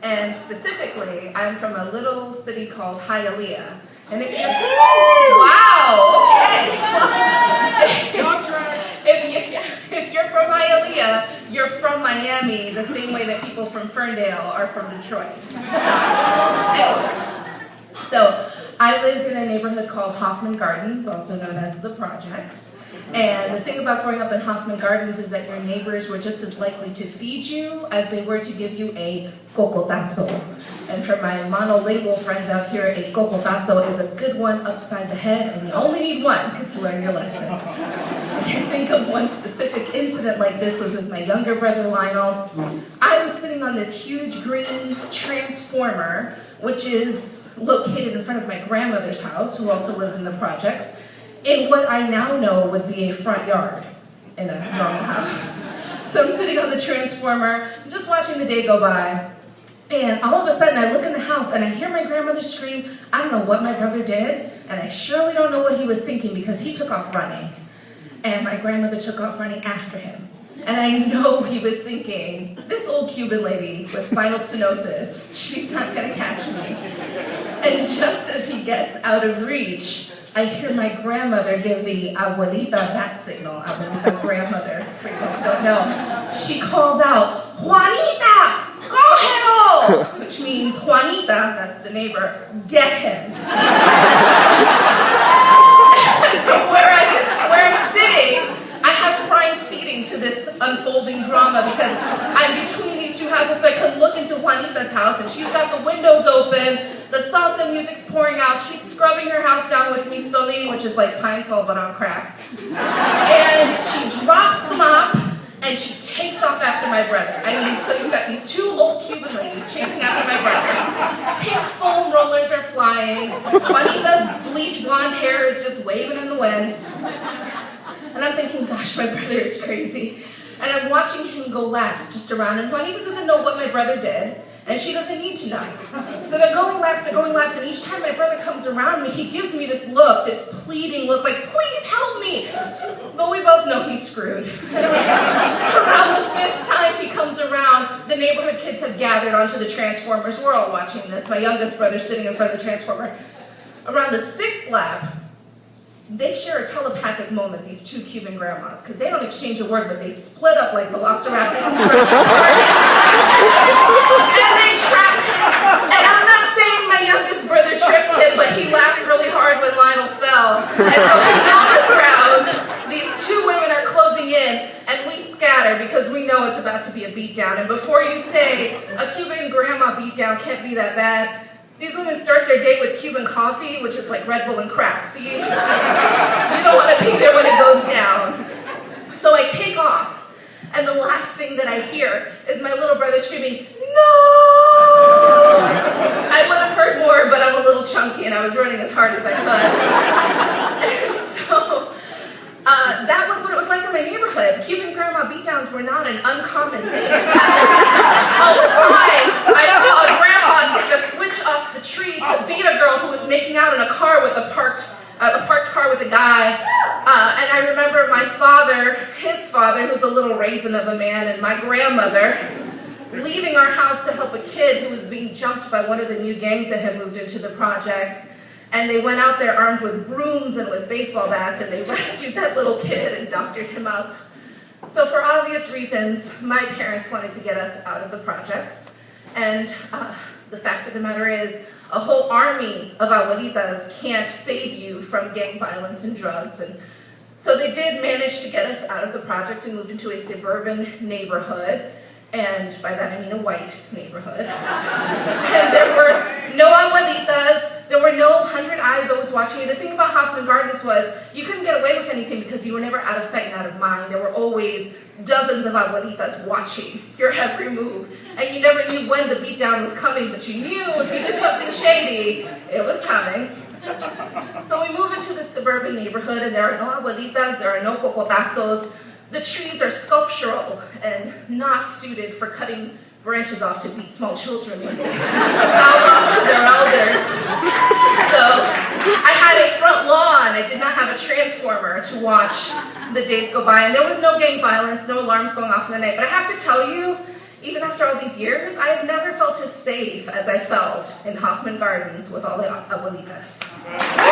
And specifically, I'm from a little city called Hialeah. And if you're, if you're from Hialeah, you're from Miami, the same way that people from Ferndale are from Detroit. So I lived in a neighborhood called Hoffman Gardens, also known as the Projects. And the thing about growing up in Hoffman Gardens is that your neighbors were just as likely to feed you as they were to give you a cocotazo. And for my monolingual friends out here, a cocotazo is a good one upside the head, and you only need one because you learn your lesson. So I can think of one specific incident like this was with my younger brother Lionel. I was sitting on this huge green transformer, which is located in front of my grandmother's house, who also lives in the projects, in what I now know would be a front yard in a normal house. So I'm sitting on the transformer, just watching the day go by, and all of a sudden I look in the house and I hear my grandmother scream. I don't know what my brother did, and I surely don't know what he was thinking because he took off running, and my grandmother took off running after him. And I know he was thinking, this old Cuban lady with spinal stenosis, she's not gonna catch me. And just as he gets out of reach, I hear my grandmother give the abuelita bat signal, abuelita's grandmother, for you guys who don't know. She calls out, Juanita, cógelo! Which means, Juanita, that's the neighbor, get him. And from where I'm sitting, I have prime seating to this unfolding drama because I'm between these two houses, so I could look into Juanita's house, and she's got the windows open, the salsa music's pouring out, she's scrubbing her house down with mistolin, which is like pine sol but on crack. And she drops the mop, and she takes off after my brother. I mean, so you've got these two old Cuban ladies chasing after my brother. Pink foam rollers are flying. Juanita's bleach blonde hair is just waving in the wind. And I'm thinking, gosh, my brother is crazy. And I'm watching him go laps just around, and Juanita doesn't know what my brother did, and she doesn't need to know. So they're going laps, and each time my brother comes around me, he gives me this look, this pleading look, like, please help me. But we both know he's screwed. Around the fifth time he comes around, the neighborhood kids have gathered onto the Transformers. We're all watching this. My youngest brother's sitting in front of the Transformer. Around the sixth lap, they share a telepathic moment, these two Cuban grandmas, because they don't exchange a word, but they split up like velociraptors in Jurassic Park. And they trap him. And I'm not saying my youngest brother tripped him, but he laughed really hard when Lionel fell. And so he's on the ground. These two women are closing in, and we scatter because we know it's about to be a beatdown. And before you say a Cuban grandma beatdown can't be that bad, these women start their day with Cuban coffee, which is like Red Bull and crack. So you don't want to be there when it goes down. So I take off, and the last thing that I hear is my little brother screaming, no! I would have heard more, but I'm a little chunky, and I was running as hard as I could. And so that was what it was like in my neighborhood. Cuban grandma beatdowns were not an uncommon thing. All the time, I saw a grandpa take a switch off the tree to beat a girl who was making out in a car with a parked car with a guy. And I remember my father, his father, who's a little raisin of a man, and my grandmother leaving our house to help a kid who was being jumped by one of the new gangs that had moved into the projects. And they went out there armed with brooms and with baseball bats, and they rescued that little kid and doctored him up. So for obvious reasons, my parents wanted to get us out of the projects. And the fact of the matter is, a whole army of abuelitas can't save you from gang violence and drugs. And so they did manage to get us out of the projects. We moved into a suburban neighborhood. And by that I mean a white neighborhood. And there were no abuelitas, there were no 100 eyes always watching you. The thing about Hoffman Gardens was you couldn't get away with anything because you were never out of sight and out of mind. There were always dozens of abuelitas watching your every move. And you never knew when the beatdown was coming, but you knew if you did something shady, it was coming. So we move into the suburban neighborhood, and there are no abuelitas, there are no cocotazos. The trees are sculptural and not suited for cutting branches off to beat small children when they bow off to their elders. So I had a front lawn. I did not have a transformer to watch the days go by. And there was no gang violence, no alarms going off in the night. But I have to tell you, even after all these years, I have never felt as safe as I felt in Hoffman Gardens with all the abuelitas.